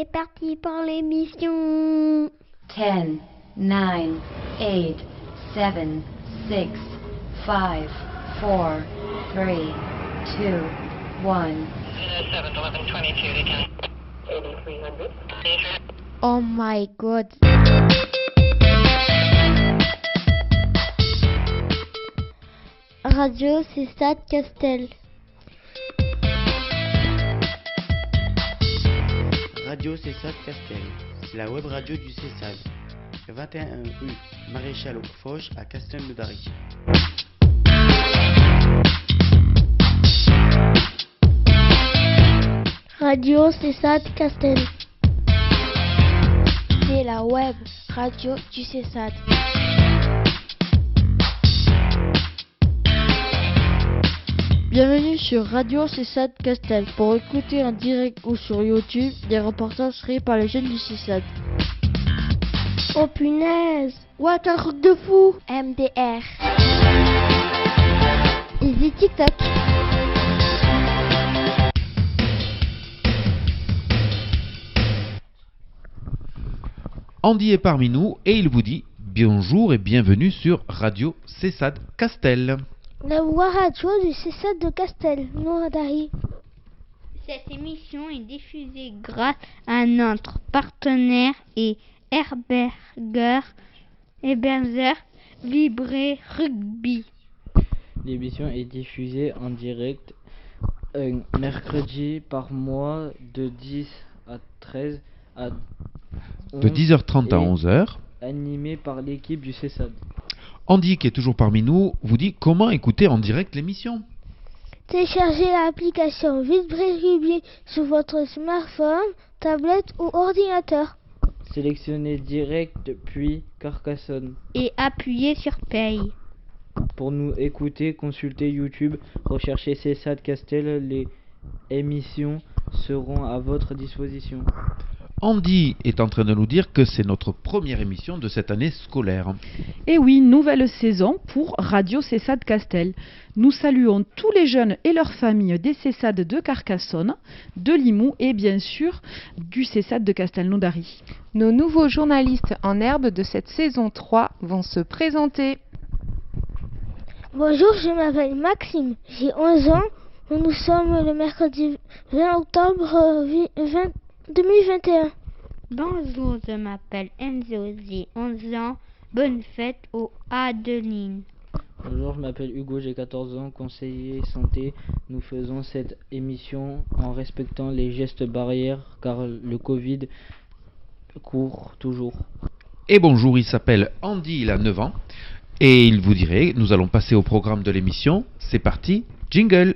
C'est parti pour l'émission. 10, 9, 8, 7, 6, 5, 4, 3, 2, 1. 7-11-22 Oh my god. Radio César Castel. Radio César Castel, c'est la web radio du CESAD. 21 rue Maréchal Foch à Castelnaudary. Radio César Castel. C'est la web radio du CESAD. Bienvenue sur Radio CESAD Castel pour écouter en direct ou sur YouTube des reportages créés par les jeunes du CESAD. Oh punaise! What un truc de fou! MDR. Easy TikTok. Andy est parmi nous et il vous dit bonjour et bienvenue sur Radio CESAD Castel. La voix radio du CESAD de Castelnaudary. Cette émission est diffusée grâce à notre partenaire et hébergeur Vibré Rugby. L'émission est diffusée en direct un mercredi par mois de 10 à 13 à 11 De 10h30 à 11h. Animée par l'équipe du CESAD. Andy, qui est toujours parmi nous, vous dit comment écouter en direct l'émission. Téléchargez l'application Vibré Rugby sur votre smartphone, tablette ou ordinateur. Sélectionnez direct depuis Carcassonne. Et appuyez sur Paye. Pour nous écouter, consultez YouTube, recherchez CESAD Castel, les émissions seront à votre disposition. Andy est en train de nous dire que c'est notre première émission de cette année scolaire. Et oui, nouvelle saison pour Radio CESAD Castel. Nous saluons tous les jeunes et leurs familles des CESAD de Carcassonne, de Limoux et bien sûr du CESAD de Castelnaudary. Nos nouveaux journalistes en herbe de cette saison 3 vont se présenter. Bonjour, je m'appelle Maxime, j'ai 11 ans. Nous sommes le mercredi 20 octobre 2021. Bonjour, je m'appelle Enzo, j'ai 11 ans. Bonne fête aux Adeline. Bonjour, je m'appelle Hugo, j'ai 14 ans, conseiller santé. Nous faisons cette émission en respectant les gestes barrières car le Covid court toujours. Et bonjour, il s'appelle Andy, il a 9 ans. Et il vous dirait, nous allons passer au programme de l'émission. C'est parti, jingle.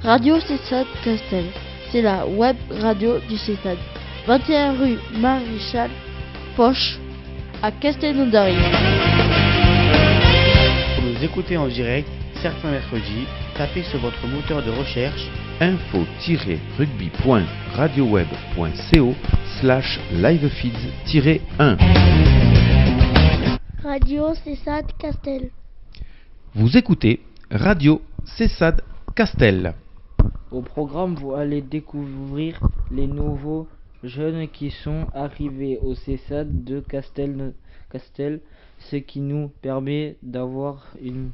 Radio CESAD Castel, c'est la web radio du CESAD. 21 rue Maréchal Foch à Castelnaudary. Pour nous écouter en direct, certains mercredis, tapez sur votre moteur de recherche info-rugby.radioweb.co/livefeeds-1. Radio CESAD Castel. Vous écoutez Radio CESAD Castel. Au programme, vous allez découvrir les nouveaux jeunes qui sont arrivés au CESAD de Castel, ce qui nous permet d'avoir une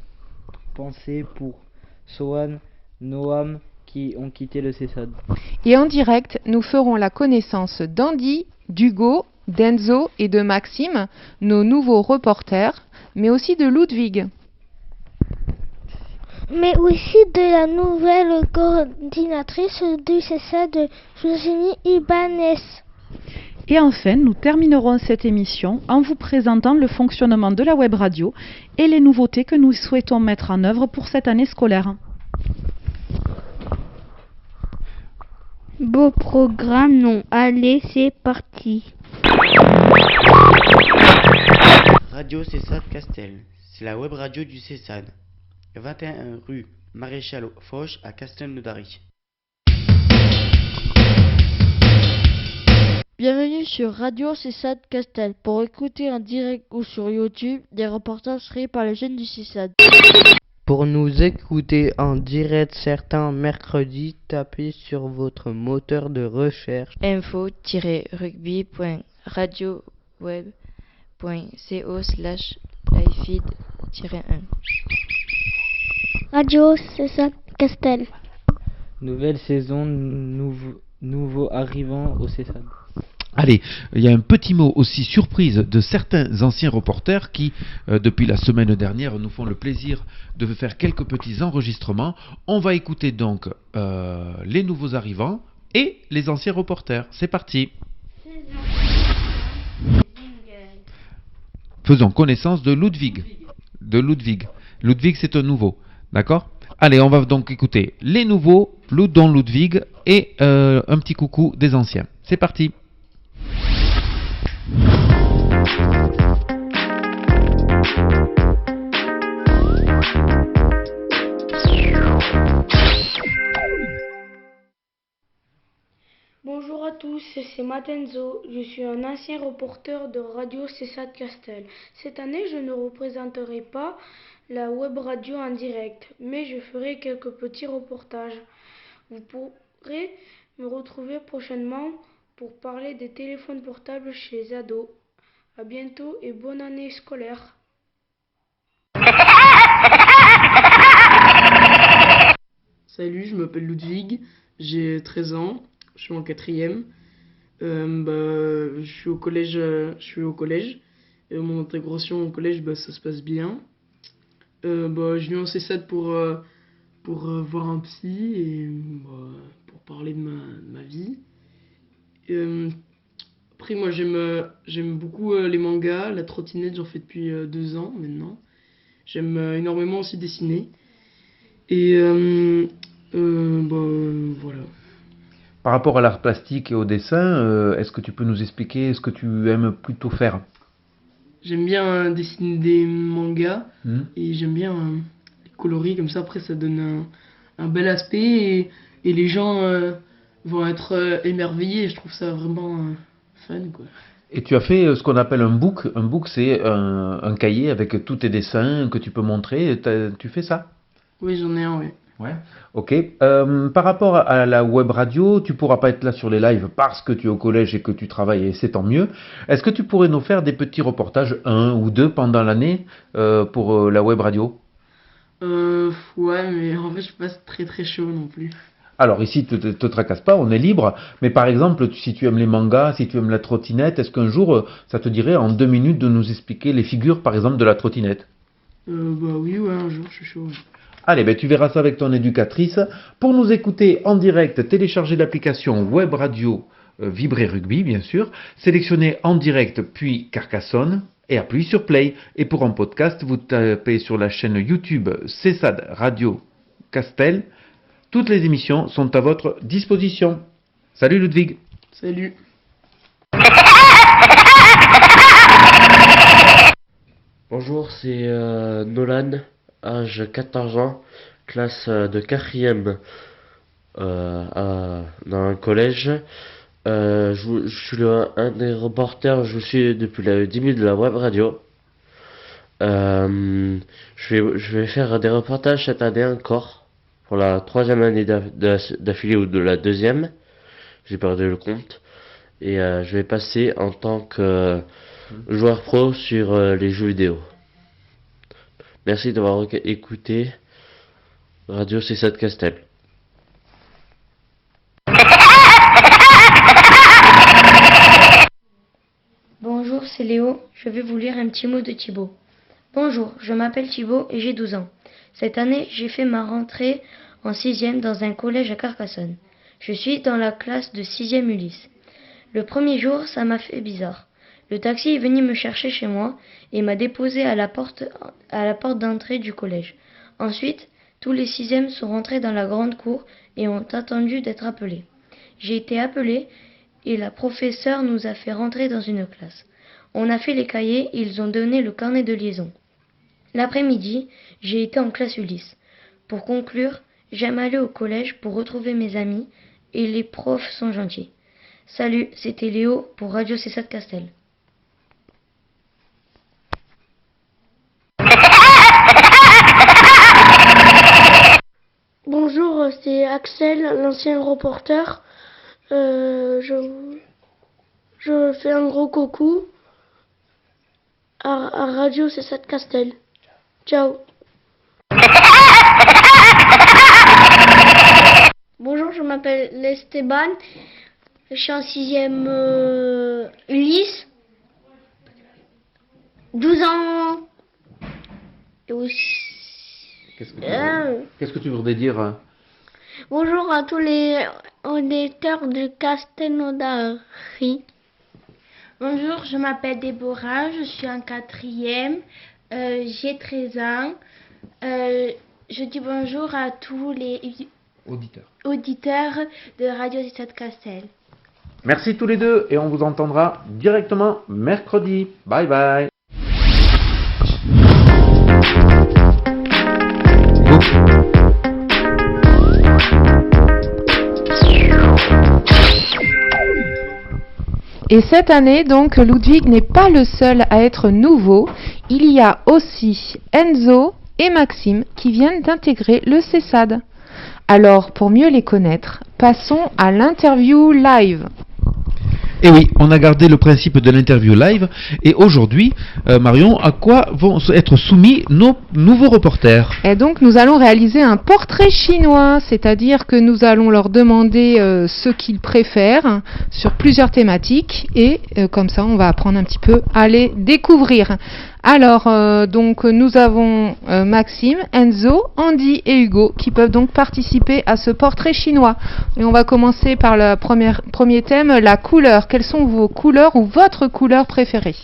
pensée pour Sohan, Noam qui ont quitté le CESAD. Et en direct, nous ferons la connaissance d'Andy, d'Hugo, d'Enzo et de Maxime, nos nouveaux reporters, mais aussi de Ludwig. Mais aussi de la nouvelle coordinatrice du CESAD, Virginie Ibanez. Et enfin, nous terminerons cette émission en vous présentant le fonctionnement de la web radio et les nouveautés que nous souhaitons mettre en œuvre pour cette année scolaire. Beau programme, non? Allez, c'est parti. Radio CESAD Castel, c'est la web radio du CESAD. 21 rue Maréchal Foch à Castelnaudary. Bienvenue sur Radio CESAD Castel. Pour écouter en direct ou sur YouTube des reportages créés par les jeunes du CESAD. Pour nous écouter en direct certains mercredis, tapez sur votre moteur de recherche info-rugby.radioweb.co/ifid-1. Radio CESAD Castel. Nouvelle saison, nouveau arrivant au CESAD. Allez, il y a un petit mot aussi surprise de certains anciens reporters qui, depuis la semaine dernière, nous font le plaisir de faire quelques petits enregistrements. On va écouter donc les nouveaux arrivants et les anciens reporters. C'est parti. Faisons connaissance de Ludwig. Ludwig, c'est un nouveau. D'accord ? Allez, on va donc écouter les nouveaux, dont Ludwig, et un petit coucou des anciens. C'est parti. Bonjour à tous, c'est Matenzo. Je suis un ancien reporter de Radio CESAD Castel. Cette année, je ne représenterai pas la web radio en direct, mais je ferai quelques petits reportages. Vous pourrez me retrouver prochainement pour parler des téléphones portables chez les ados. À bientôt et bonne année scolaire. Salut, je m'appelle Ludwig, j'ai 13 ans, je suis en 4e. Je suis au collège. Mon intégration au collège, ça se passe bien. Je viens au CESAD pour voir un psy et pour parler de ma vie. Après, moi, j'aime beaucoup les mangas, la trottinette, j'en fais depuis 2 ans maintenant. J'aime énormément aussi dessiner. Et voilà. Par rapport à l'art plastique et au dessin, est-ce que tu peux nous expliquer ce que tu aimes plutôt faire ? J'aime bien dessiner des mangas et j'aime bien les coloris, comme ça après ça donne un bel aspect et les gens vont être émerveillés. Je trouve ça vraiment fun, quoi. Et tu as fait ce qu'on appelle un book. Un book, c'est un cahier avec tous tes dessins que tu peux montrer. Tu fais ça ? Oui, j'en ai un, oui. Ouais. Ok. Par rapport à la web radio, tu pourras pas être là sur les lives parce que tu es au collège et que tu travailles et c'est tant mieux. Est-ce que tu pourrais nous faire des petits reportages, 1 ou 2 pendant l'année pour la web radio ? Ouais, mais en fait je suis pas très très chaud non plus. Alors ici, te tracasse pas, on est libre. Mais par exemple, si tu aimes les mangas, si tu aimes la trottinette, est-ce qu'un jour, ça te dirait en 2 minutes de nous expliquer les figures, par exemple, de la trottinette ? Oui, ouais, un jour, je suis chaud. Ouais. Allez, tu verras ça avec ton éducatrice. Pour nous écouter en direct, téléchargez l'application Web Radio Vibrer Rugby, bien sûr. Sélectionnez en direct, puis Carcassonne, et appuyez sur Play. Et pour un podcast, vous tapez sur la chaîne YouTube CESAD Radio Castel. Toutes les émissions sont à votre disposition. Salut Ludwig. Salut. Bonjour, c'est Nolan, âge 14 ans, classe de 4e dans un collège. Je suis un des reporters, je suis depuis le début de la web radio. Je vais faire des reportages cette année encore, pour la 3e année d'affilée ou de la 2e. J'ai perdu le compte. Et je vais passer en tant que joueur pro sur les jeux vidéo. Merci d'avoir écouté Radio CESAD Castel. Bonjour, c'est Léo. Je vais vous lire un petit mot de Thibaut. Bonjour, je m'appelle Thibaut et j'ai 12 ans. Cette année, j'ai fait ma rentrée en 6e dans un collège à Carcassonne. Je suis dans la classe de 6e Ulysse. Le premier jour, ça m'a fait bizarre. Le taxi est venu me chercher chez moi et m'a déposé à la porte d'entrée du collège. Ensuite, tous les 6e sont rentrés dans la grande cour et ont attendu d'être appelés. J'ai été appelé et la professeure nous a fait rentrer dans une classe. On a fait les cahiers et ils ont donné le carnet de liaison. L'après-midi, j'ai été en classe Ulysse. Pour conclure, j'aime aller au collège pour retrouver mes amis et les profs sont gentils. Salut, c'était Léo pour Radio C7 Castel. Bonjour, c'est Axel, l'ancien reporter. Je fais un gros coucou à Radio C7 Castel. Ciao. Bonjour, je m'appelle Esteban. Je suis en 6e Ulysse. 12 ans. Et aussi... Qu'est-ce que tu voudrais dire? Bonjour à tous les auditeurs de Castelnaudary. Bonjour, je m'appelle Déborah, je suis en 4e, j'ai 13 ans. Je dis bonjour à tous les auditeurs de Radio C7 Castel. Merci tous les deux et on vous entendra directement mercredi. Bye bye. Et cette année, donc, Ludwig n'est pas le seul à être nouveau. Il y a aussi Enzo et Maxime qui viennent d'intégrer le CESAD. Alors, pour mieux les connaître, passons à l'interview live. Et oui, on a gardé le principe de l'interview live. Et aujourd'hui, Marion, à quoi vont être soumis nos nouveaux reporters? Et donc, nous allons réaliser un portrait chinois, c'est-à-dire que nous allons leur demander ce qu'ils préfèrent sur plusieurs thématiques. Et comme ça, on va apprendre un petit peu à les découvrir. Alors, donc, nous avons Maxime, Enzo, Andy et Hugo qui peuvent donc participer à ce portrait chinois. Et on va commencer par le premier thème, la couleur. Quelles sont vos couleurs ou votre couleur préférée?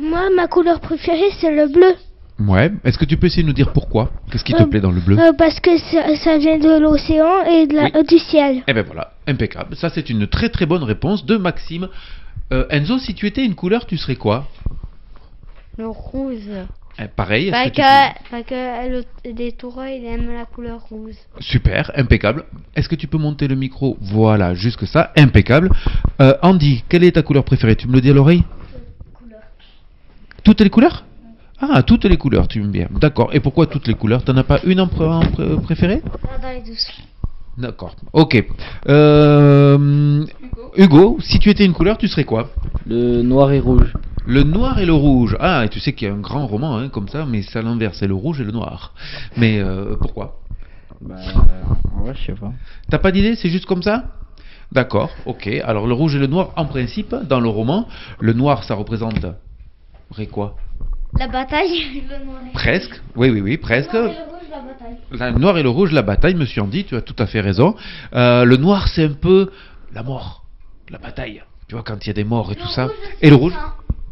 Moi, ma couleur préférée, c'est le bleu. Ouais. Est-ce que tu peux essayer de nous dire pourquoi? Qu'est-ce qui te plaît dans le bleu? Parce que ça vient de l'océan et du ciel. Eh ben voilà, impeccable. Ça, c'est une très très bonne réponse de Maxime. Enzo, si tu étais une couleur, tu serais quoi? Le rouge. Pareil. Parce que les taureaux, ils aiment la couleur rouge. Super, impeccable. Est-ce que tu peux monter le micro? Voilà, jusque ça, impeccable. Andy, quelle est ta couleur préférée? Tu me le dis à l'oreille? Toutes les couleurs? Ah, toutes les couleurs, tu aimes bien. D'accord. Et pourquoi toutes les couleurs? T'en as pas une en préférée? Dans les douces. D'accord. Ok. Hugo, si tu étais une couleur, tu serais quoi? Le noir et rouge. Le noir et le rouge. Ah, et tu sais qu'il y a un grand roman hein, comme ça, mais c'est à l'inverse, c'est le rouge et le noir. Mais pourquoi? Ouais, je sais pas. T'as pas d'idée? C'est juste comme ça? D'accord, ok. Alors le rouge et le noir, en principe, dans le roman, le noir, ça représente quoi? La bataille, le noir et Presque, oui, presque. Le noir et le rouge, la bataille. Le noir et le rouge, la bataille, monsieur Andy, tu as tout à fait raison. Le noir, c'est un peu la mort, la bataille. Tu vois, quand il y a des morts et tout ça. Et le rouge?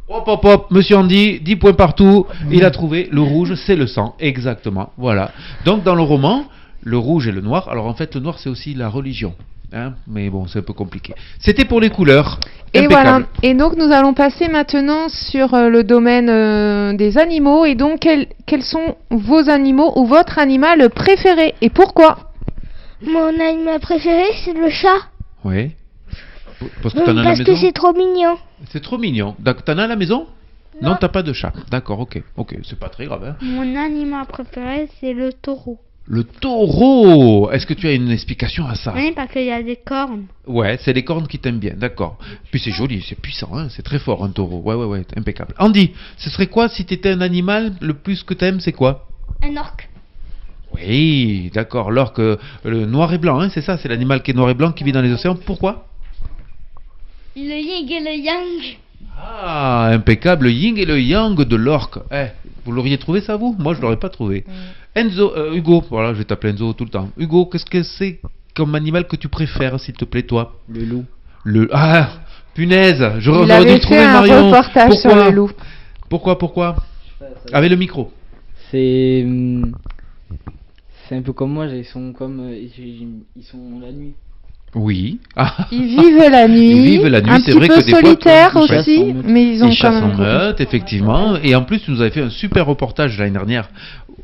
Hop, monsieur Andy, 10 points partout, il a trouvé, le rouge c'est le sang, exactement, voilà. Donc dans le roman, le rouge et le noir, alors en fait le noir c'est aussi la religion, hein, mais bon c'est un peu compliqué. C'était pour les couleurs. Et impeccable. voilà, et donc nous allons passer maintenant sur le domaine des animaux, et donc quels sont vos animaux ou votre animal préféré, et pourquoi? Mon animal préféré, c'est le chat. Oui. Parce que t'en as à la Parce maison? que c'est trop mignon. C'est trop mignon. T'en as à la maison? Non, t'as pas de chat. D'accord, ok, c'est pas très grave. Hein. Mon animal préféré, c'est le taureau. Le taureau! Est-ce que tu as une explication à ça? Oui, parce qu'il y a des cornes. Ouais, c'est les cornes qui t'aiment bien, d'accord. Puis c'est joli, c'est puissant, hein, c'est très fort un taureau. Ouais, impeccable. Andy, ce serait quoi si t'étais un animal, le plus que t'aimes, c'est quoi? Un orque. Oui, d'accord, l'orque, le noir et blanc, hein, c'est ça, c'est l'animal qui est noir et blanc qui vit dans les océans. Pourquoi? Le yin et le yang. Ah, impeccable, le yin et le yang de l'orque. Vous l'auriez trouvé ça, vous? Moi, je l'aurais pas trouvé. Hugo, voilà, je vais t'appeler Enzo tout le temps. Hugo, qu'est-ce que c'est comme animal que tu préfères, s'il te plaît, toi? Le loup. Ah, punaise, j'aurais dû trouver Marion. Reportage sur le loup. Pourquoi avec le micro. C'est un peu comme moi, ils sont la nuit. Oui. Ah. Ils vivent la nuit. Ils vivent la nuit, un c'est petit vrai peu que des fois, solitaires aussi, mais ils ont quand chassent en même. meute, effectivement. Et en plus, tu nous avais fait un super reportage l'année dernière,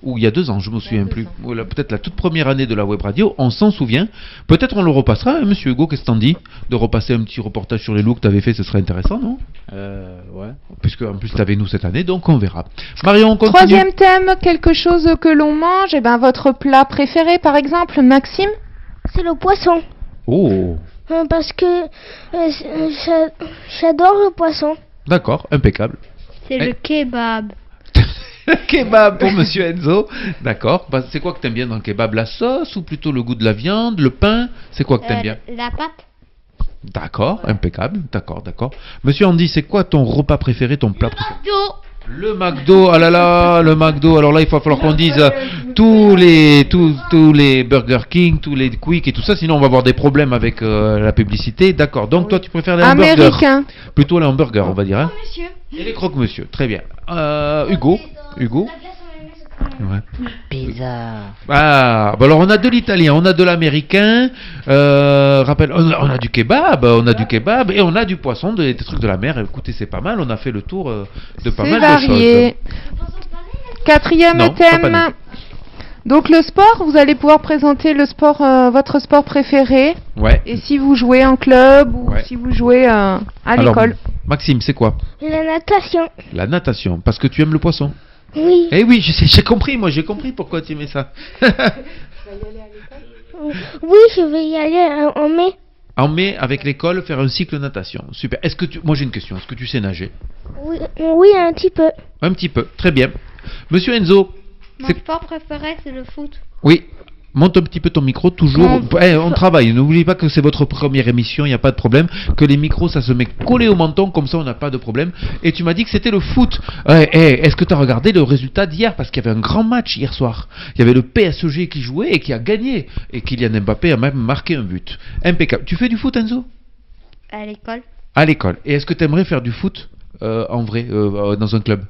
ou il y a 2 ans, je me souviens plus. Voilà, peut-être la toute première année de la web radio, on s'en souvient. Peut-être on le repassera, hein, monsieur Hugo, qu'est-ce que t'en dis? De repasser un petit reportage sur les loups que tu avais fait, ce serait intéressant, non? Ouais. Puisque en plus t'avais nous cette année, donc on verra. Marion, on continue. Troisième thème, quelque chose que l'on mange. Eh ben, votre plat préféré, par exemple, Maxime? C'est le poisson. Oh, Parce que j'adore le poisson. d'accord, impeccable. C'est le kebab. Kebab pour monsieur Enzo. D'accord. Bah, c'est quoi que t'aimes bien dans le kebab? La sauce ou plutôt le goût de la viande, le pain? C'est quoi que t'aimes bien? La pâte. D'accord, impeccable. D'accord. Monsieur Andy, c'est quoi ton repas préféré, ton plat préféré? Le McDo, ah là là, le McDo. Alors là, il va falloir qu'on dise tous les Burger King, tous les Quick et tout ça, sinon on va avoir des problèmes avec la publicité. D'accord. Donc toi, tu préfères les hamburgers? Américain. Plutôt les hamburgers, on va dire. Hein. Monsieur. Et les croque-monsieur. Très bien. Hugo. Ouais. Pizza. Ah, bah alors on a de l'italien, on a de l'américain. Rappelle, on a du kebab, et on a du poisson, des trucs de la mer. Écoutez, c'est pas mal. On a fait le tour de pas mal de choses. Quatrième Non, pas thème. pané. Donc le sport, vous allez pouvoir présenter le sport, votre sport préféré. Ouais. Et si vous jouez en club ou si vous jouez à Alors, l'école. Maxime, c'est quoi? La natation. La natation, parce que tu aimes le poisson. Oui. Eh oui, j'ai compris, j'ai compris pourquoi tu aimais ça. Oui, je vais y aller en mai. En mai, avec l'école, faire un cycle natation. Super. Moi j'ai une question, est-ce que tu sais nager? Oui, un petit peu. Un petit peu, très bien. Monsieur Enzo. Mon sport préféré, c'est le foot. Oui. Monte un petit peu ton micro, toujours. On travaille. N'oubliez pas que c'est votre première émission, il n'y a pas de problème. Que les micros, ça se met collé au menton, comme ça on n'a pas de problème. Et tu m'as dit que c'était le foot. Est-ce que tu as regardé le résultat d'hier? Parce qu'il y avait un grand match hier soir. Il y avait le PSG qui jouait et qui a gagné. Et Kylian Mbappé a même marqué un but. Impeccable. Tu fais du foot, Enzo? À l'école. À l'école. Et est-ce que tu aimerais faire du foot en vrai, dans un club?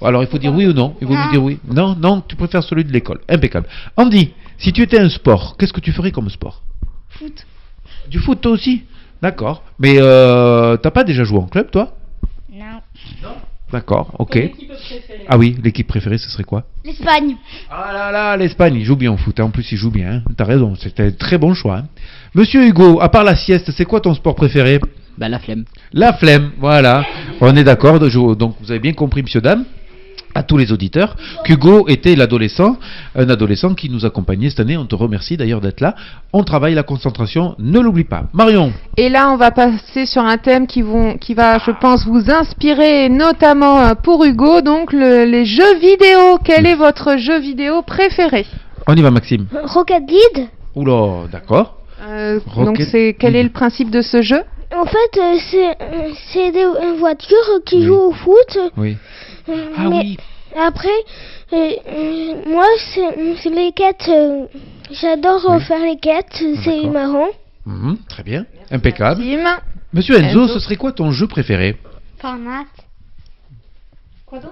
Alors il faut dire oui ou non. Il faut lui dire oui. Non, tu préfères celui de l'école. Impeccable. Andy, si tu étais un sport, qu'est-ce que tu ferais comme sport? Foot. Du foot toi aussi? D'accord. Mais t'as pas déjà joué en club toi? Non. D'accord, ok. Ah oui, l'équipe préférée ce serait quoi? L'Espagne. Ah là là, l'Espagne, il joue bien au foot. En plus il joue bien. Hein. T'as raison, c'était un très bon choix. Hein. Monsieur Hugo, à part la sieste, c'est quoi ton sport préféré? Bah la flemme. La flemme, voilà. On est d'accord. Donc vous avez bien compris, monsieur, dame, à tous les auditeurs, qu'Hugo était un adolescent qui nous accompagnait cette année. On te remercie d'ailleurs d'être là. On travaille la concentration, ne l'oublie pas. Marion. Et là, on va passer sur un thème qui va, je pense, vous inspirer, notamment pour Hugo, donc les jeux vidéo. Quel est votre jeu vidéo préféré? On y va, Maxime. Rocket League. Oula, d'accord. Donc quel est le principe de ce jeu? En fait, c'est des voitures qui jouent au foot. Oui. Ah mais oui. Après, moi, c'est les quêtes. J'adore faire les quêtes. C'est marrant. Très bien. Impeccable. Maxime. Monsieur Enzo, ce serait quoi ton jeu préféré? Fortnite. Quoi donc?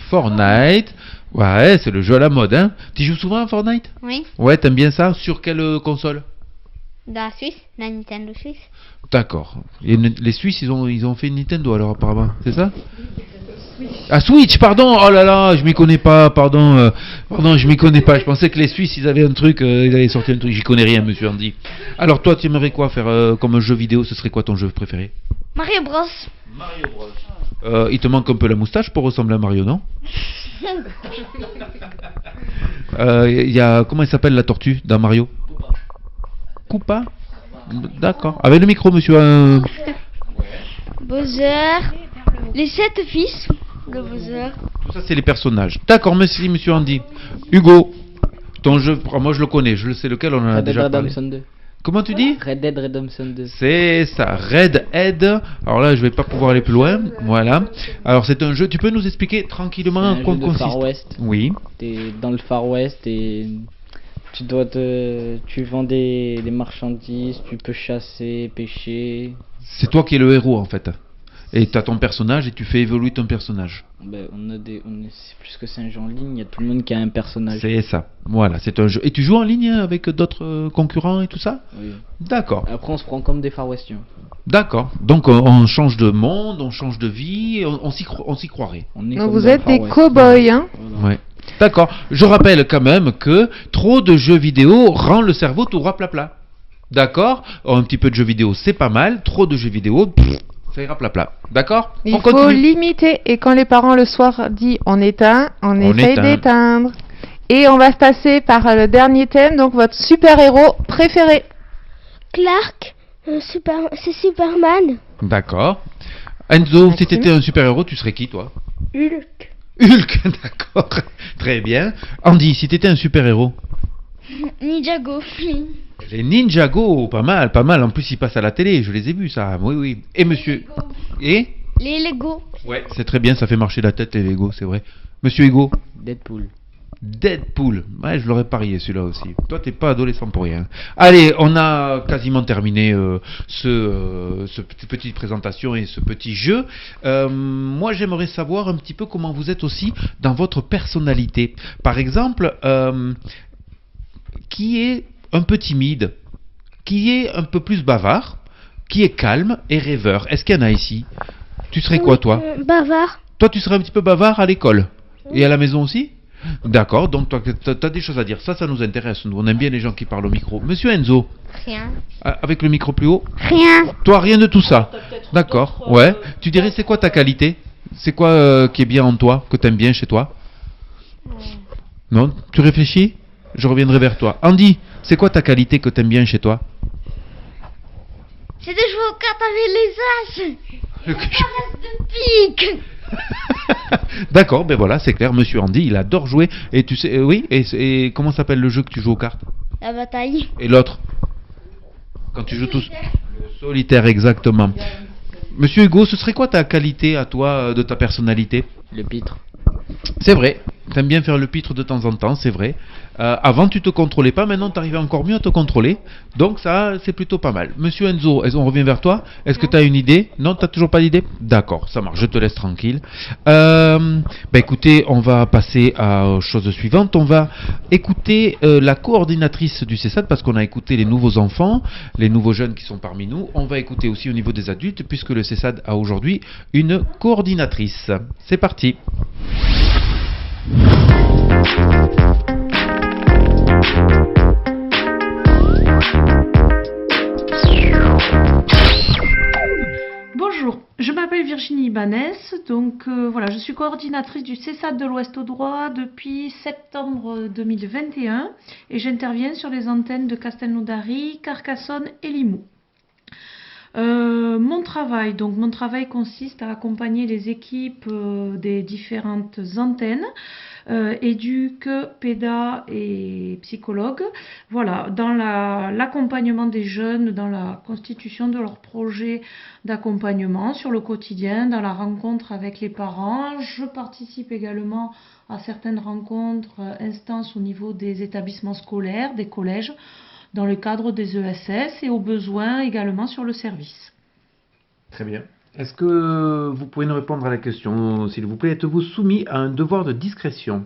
Fortnite. Ouais, c'est le jeu à la mode, hein. Tu joues souvent à Fortnite? Oui. Ouais, t'aimes bien ça? Sur quelle console? La Suisse, la Nintendo Suisse. D'accord. Et les Suisses, ils ont fait une Nintendo alors apparemment, c'est ça? Ah, Switch, pardon. Oh là là, je m'y connais pas. Pardon, je m'y connais pas. Je pensais que les Suisses, ils avaient un truc, ils avaient sorti un truc. J'y connais rien, monsieur Andy. Alors toi, tu aimerais quoi faire comme un jeu vidéo? Ce serait quoi ton jeu préféré? Mario Bros. Il te manque un peu la moustache pour ressembler à Mario, non? Il y a comment il s'appelle la tortue dans Mario? Koopa. D'accord. Avec le micro, monsieur. Bowser. Les 7 fils de Bowser. Tout ça, c'est les personnages. D'accord, merci, monsieur Andy. Hugo, ton jeu, moi je le connais, je sais lequel, on en a déjà parlé. Redemption 2. Comment tu dis? Red Dead Redemption 2. C'est ça, Red Dead. Alors là, je vais pas pouvoir aller plus loin. Voilà. Alors c'est un jeu, tu peux nous expliquer tranquillement en quoi consiste? Far West. Oui. T'es dans le Far West et tu vends des marchandises, tu peux chasser, pêcher. C'est toi qui es le héros en fait. Et tu as ton personnage et tu fais évoluer ton personnage. Ben, c'est plus que 5 jeux en ligne, il y a tout le monde qui a un personnage. C'est ça, voilà, c'est un jeu. Et tu joues en ligne avec d'autres concurrents et tout ça? Oui. D'accord. Après on se prend comme des Far Westiens. D'accord, donc on change de monde, on change de vie, on s'y croirait. Donc vous êtes des cow-boys, hein? Ouais. D'accord, je rappelle quand même que trop de jeux vidéo rend le cerveau tout raplapla. D'accord? Un petit peu de jeux vidéo c'est pas mal, trop de jeux vidéo... ça ira plat. D'accord? Il faut limiter. Et quand les parents le soir disent on éteint, on essaye d'éteindre. Et on va se passer par le dernier thème, donc votre super-héros préféré. Clark, c'est Superman. D'accord. Enzo, si tu étais un super-héros, tu serais qui toi? Hulk. Hulk, d'accord. Très bien. Andy, si tu étais un super-héros? Ninjago. Les Ninjago, pas mal, pas mal. En plus, ils passent à la télé, je les ai vus, ça. Oui, oui. Et monsieur... Et Les Lego. Ouais, c'est très bien, ça fait marcher la tête, les Lego, c'est vrai. Monsieur Hugo? Deadpool. Deadpool. Ouais, je l'aurais parié, celui-là aussi. Toi, t'es pas adolescent pour rien. Allez, on a quasiment terminé cette petite présentation et ce petit jeu. Moi, j'aimerais savoir un petit peu comment vous êtes aussi dans votre personnalité. Par exemple, qui est un peu timide, qui est un peu plus bavard, qui est calme et rêveur. Est-ce qu'il y en a ici? Tu serais quoi, toi? Bavard. Toi, tu serais un petit peu bavard à l'école et à la maison aussi? D'accord, donc toi, tu as des choses à dire. Ça nous intéresse. Nous, on aime bien les gens qui parlent au micro. Monsieur Enzo? Rien. Avec le micro plus haut? Rien. Toi, rien de tout ça? D'accord, ouais. Tu dirais, c'est quoi ta qualité? C'est quoi qui est bien en toi, que tu aimes bien chez toi? Non? Tu réfléchis? Je reviendrai vers toi. Andy, c'est quoi ta qualité que tu aimes bien chez toi? C'est de jouer aux cartes avec les as. De pique. D'accord, ben voilà, c'est clair. Monsieur Andy, il adore jouer. Et tu sais, oui, et comment s'appelle le jeu que tu joues aux cartes? La bataille. Et l'autre? Quand tu joues tous? Le solitaire, exactement. Monsieur Hugo, ce serait quoi ta qualité à toi, de ta personnalité? Le pitre. C'est vrai, t'aimes bien faire le pitre de temps en temps, c'est vrai. Avant tu te contrôlais pas, maintenant t'arrives encore mieux à te contrôler. Donc ça, c'est plutôt pas mal. Monsieur Enzo, on revient vers toi. Est-ce que t'as une idée? Non, t'as toujours pas d'idée? D'accord, ça marche, je te laisse tranquille. Écoutez, on va passer à chose suivante. On va écouter la coordinatrice du CESAD, parce qu'on a écouté les nouveaux enfants, les nouveaux jeunes qui sont parmi nous. On va écouter aussi au niveau des adultes, puisque le CESAD a aujourd'hui une coordinatrice. C'est parti. Bonjour, je m'appelle Virginie Ibanez, donc voilà, je suis coordinatrice du CESAD de l'Ouest Audois depuis septembre 2021 et j'interviens sur les antennes de Castelnaudary, Carcassonne et Limoux. Mon travail consiste à accompagner les équipes des différentes antennes, éduc, péda et psychologue, voilà, dans l'accompagnement des jeunes, dans la constitution de leurs projets d'accompagnement sur le quotidien, dans la rencontre avec les parents. Je participe également à certaines rencontres, instances au niveau des établissements scolaires, des collèges, dans le cadre des ESS et aux besoins également sur le service. Très bien. Est-ce que vous pouvez nous répondre à la question, s'il vous plaît? Êtes-vous soumis à un devoir de discrétion?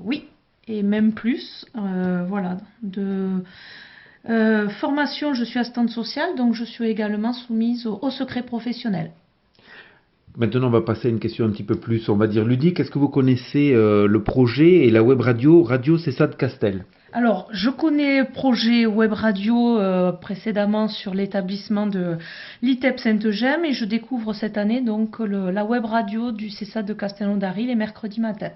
Oui, et même plus. Voilà. Formation, je suis assistante sociale, donc je suis également soumise au secret professionnel. Maintenant, on va passer à une question un petit peu plus, on va dire, ludique. Est-ce que vous connaissez le projet et la web radio CESAD Castel? Alors, je connais le projet web radio précédemment sur l'établissement de l'ITEP Sainte-Gemme et je découvre cette année donc la web radio du CESAD de Castelnaudary les mercredis matins.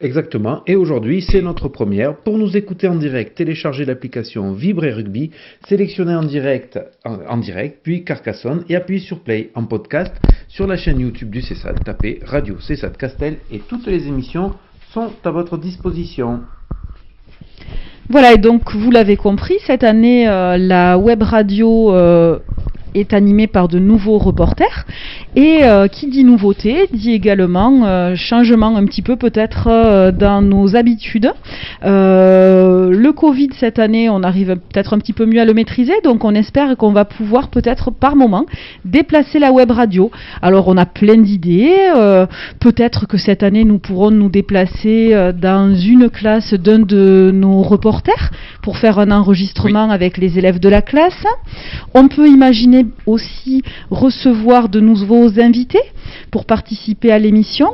Exactement, et aujourd'hui c'est notre première. Pour nous écouter en direct, téléchargez l'application Vibrer Rugby, sélectionnez en direct, puis Carcassonne et appuyez sur Play en podcast sur la chaîne YouTube du CESAD. Tapez Radio CESAD Castel et toutes les émissions sont à votre disposition. Voilà, et donc vous l'avez compris, cette année, la web radio est animée par de nouveaux reporters. Et qui dit nouveauté, dit également changement un petit peu peut-être dans nos habitudes. Le Covid cette année, on arrive peut-être un petit peu mieux à le maîtriser, donc on espère qu'on va pouvoir peut-être par moment déplacer la web radio. Alors on a plein d'idées, peut-être que cette année nous pourrons nous déplacer dans une classe d'un de nos reporters pour faire un enregistrement avec les élèves de la classe. On peut imaginer aussi recevoir de nouveaux invités pour participer à l'émission.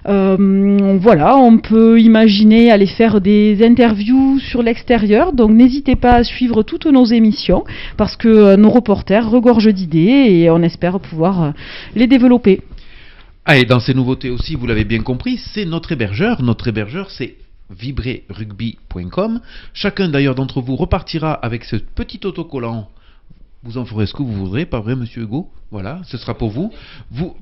Voilà, on peut imaginer aller faire des interviews sur l'extérieur, donc n'hésitez pas à suivre toutes nos émissions parce que nos reporters regorgent d'idées et on espère pouvoir les développer. Ah, et dans ces nouveautés aussi, vous l'avez bien compris, c'est notre hébergeur. Notre hébergeur, c'est vibrerugby.com. Chacun d'ailleurs d'entre vous repartira avec ce petit autocollant. Vous en ferez ce que vous voudrez, pas vrai, monsieur Hugo? Voilà, ce sera pour vous.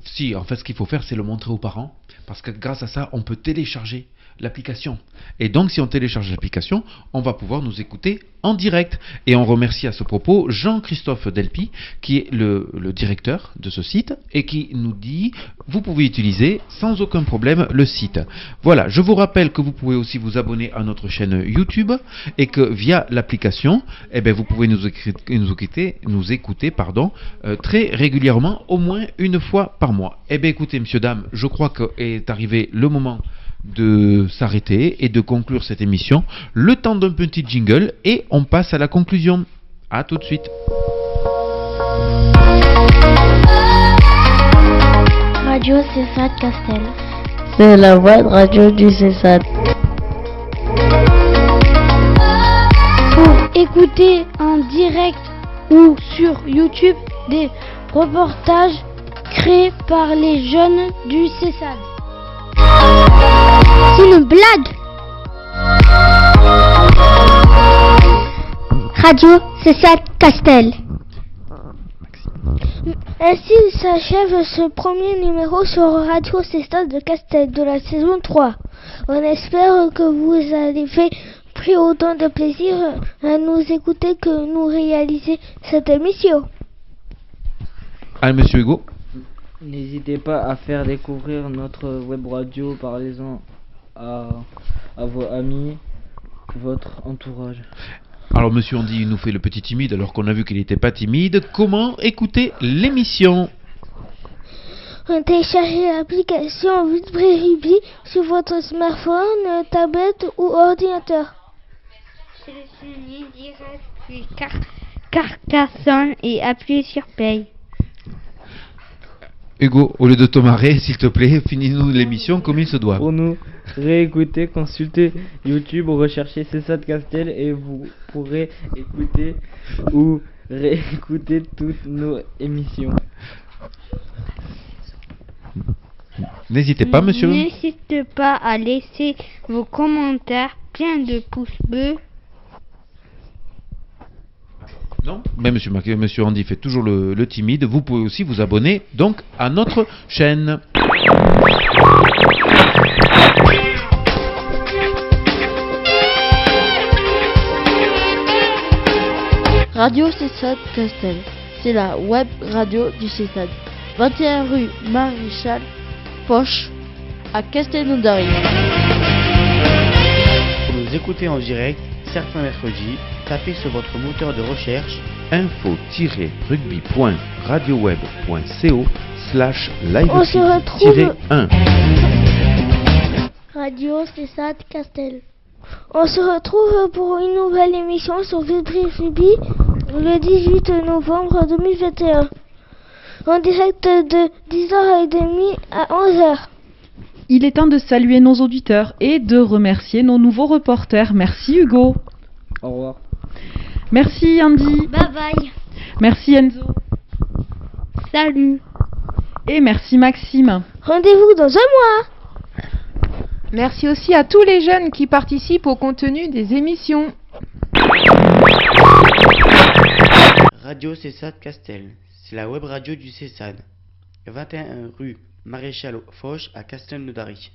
Si, en fait, ce qu'il faut faire, c'est le montrer aux parents, parce que grâce à ça, on peut télécharger l'application. Et donc, si on télécharge l'application, on va pouvoir nous écouter en direct. Et on remercie à ce propos Jean-Christophe Delpy, qui est le directeur de ce site, et qui nous dit, vous pouvez utiliser sans aucun problème le site. Voilà, je vous rappelle que vous pouvez aussi vous abonner à notre chaîne YouTube, et que via l'application, vous pouvez nous écouter très régulièrement, au moins une fois par mois. Écoutez, messieurs, dames, je crois qu'est arrivé le moment de s'arrêter et de conclure cette émission. Le temps d'un petit jingle et on passe à la conclusion. À tout de suite. Radio CESAD Castel. C'est la web radio du CESAD. Pour écouter en direct ou sur YouTube des reportages créés par les jeunes du CESAD. C'est une blague. Radio CESAD Castel. Ainsi s'achève ce premier numéro sur Radio CESAD de Castel de la saison 3. On espère que vous avez pris autant de plaisir à nous écouter que nous réaliser cette émission. Allez, monsieur Hugo. N'hésitez pas à faire découvrir notre web radio, parlez-en à vos amis, votre entourage. Alors monsieur Andy, il nous fait le petit timide alors qu'on a vu qu'il n'était pas timide. Comment écouter l'émission? Téléchargez l'application Vibrerugby sur votre smartphone, tablette ou ordinateur. Sélectionnez direct puis Carcassonne et appuyez sur Play. Hugo, au lieu de te marrer, s'il te plaît, finis-nous l'émission comme il se doit. Pour nous réécouter, consultez YouTube ou recherchez CESAD Castel et vous pourrez écouter ou réécouter toutes nos émissions. N'hésitez pas, monsieur. N'hésitez pas à laisser vos commentaires, plein de pouces bleus. Non, mais monsieur Andy fait toujours le timide. Vous pouvez aussi vous abonner donc à notre chaîne. Radio CESAD Castel, c'est la web radio du CESAD. 21 rue Maréchal Foch à Castelnaudary. Pour nous écouter en direct, certains mercredis, tapez sur votre moteur de recherche info-rugby.radio-web.co/live-1. Radio CESAD Castel. On se retrouve pour une nouvelle émission sur Vibrerugby le 18 novembre 2021. En direct de 10h30 à 11h. Il est temps de saluer nos auditeurs et de remercier nos nouveaux reporters. Merci Hugo. Au revoir. Merci Andy. Bye bye. Merci Enzo. Salut. Et merci Maxime. Rendez-vous dans un mois. Merci aussi à tous les jeunes qui participent au contenu des émissions. Radio CESAD Castel, c'est la web radio du CESAD. 21 rue Maréchal Foch à Castelnaudary.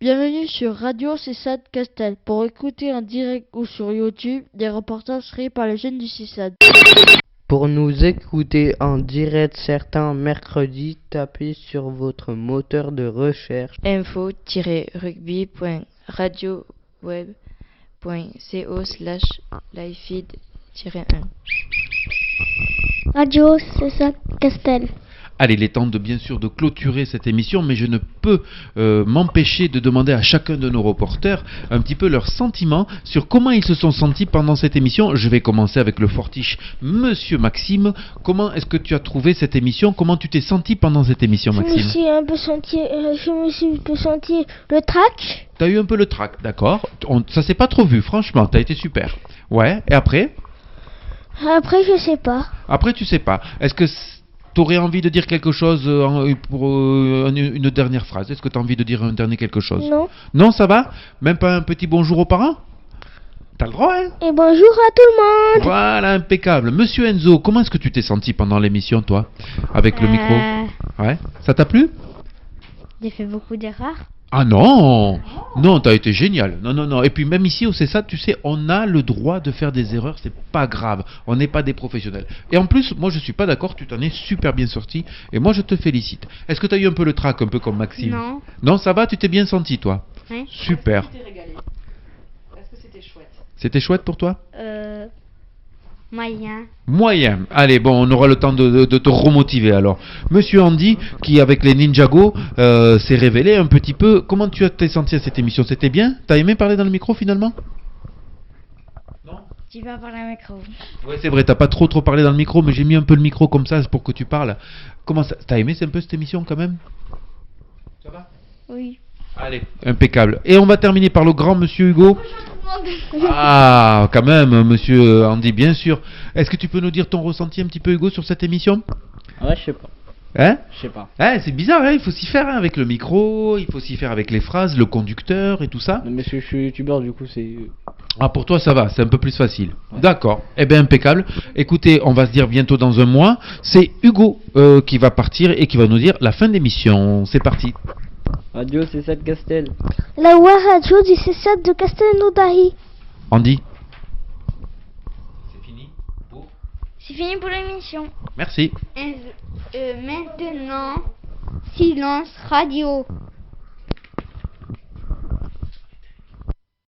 Bienvenue sur Radio CESAD Castel. Pour écouter en direct ou sur YouTube des reportages créés par les jeunes du CESAD. Pour nous écouter en direct certains mercredis, tapez sur votre moteur de recherche info-rugby.radioweb.co/livefeed-1. Radio CESAD Castel. Allez, il est temps de bien sûr de clôturer cette émission, mais je ne peux m'empêcher de demander à chacun de nos reporters un petit peu leurs sentiments sur comment ils se sont sentis pendant cette émission. Je vais commencer avec le fortiche Monsieur Maxime. Comment est-ce que tu as trouvé cette émission? Comment tu t'es senti pendant cette émission, Maxime? Je me suis un peu senti le trac. T'as eu un peu le trac, d'accord. Ça s'est pas trop vu, franchement, t'as été super. Ouais, et après? Après, je sais pas. Après, tu sais pas. Est-ce que t'aurais envie de dire quelque chose pour une dernière phrase? Est-ce que tu as envie de dire un dernier quelque chose? Non. Non, ça va? Même pas un petit bonjour aux parents? T'as le droit, hein? Et bonjour à tout le monde. Voilà, impeccable. Monsieur Enzo, comment est-ce que tu t'es senti pendant l'émission, toi? Avec le micro? Ouais. Ça t'a plu? J'ai fait beaucoup d'erreurs. Ah non! Non, t'as été génial. Non. Et puis même ici au CESAD, tu sais, on a le droit de faire des erreurs, c'est pas grave. On n'est pas des professionnels. Et en plus, moi je suis pas d'accord, tu t'en es super bien sorti. Et moi je te félicite. Est-ce que t'as eu un peu le trac, un peu comme Maxime? Non. Non, ça va, tu t'es bien senti, toi? Oui. Super. Est-ce que tu t'es régalé? Est-ce que c'était chouette? C'était chouette pour toi? Moyen. Moyen. Allez, bon, on aura le temps de te remotiver alors. Monsieur Andy, qui avec les Ninjago s'est révélé un petit peu. Comment tu t'es senti à cette émission? C'était bien? T'as aimé parler dans le micro finalement? Tu vas parler au micro. Ouais, c'est vrai, t'as pas trop parlé dans le micro, mais j'ai mis un peu le micro comme ça pour que tu parles. Comment ça? T'as aimé un peu cette émission quand même? Ça va? Oui. Allez, impeccable. Et on va terminer par le grand monsieur Hugo. Ah, quand même, monsieur Andy, bien sûr. Est-ce que tu peux nous dire ton ressenti un petit peu, Hugo, sur cette émission? Ouais, je sais pas. Hein? Je sais pas. Hein, c'est bizarre, hein, il faut s'y faire hein, avec le micro, il faut s'y faire avec les phrases, le conducteur et tout ça. Non, mais je suis youtubeur, du coup, c'est... Ah, pour toi, ça va, c'est un peu plus facile. Ouais. D'accord, eh bien, impeccable. Écoutez, on va se dire bientôt dans un mois. C'est Hugo qui va partir et qui va nous dire la fin de l'émission. C'est parti. Radio CESAD Castel. La web radio du CESAD de Castelnaudary. Andy? C'est fini pour l'émission. Merci. Maintenant, silence radio.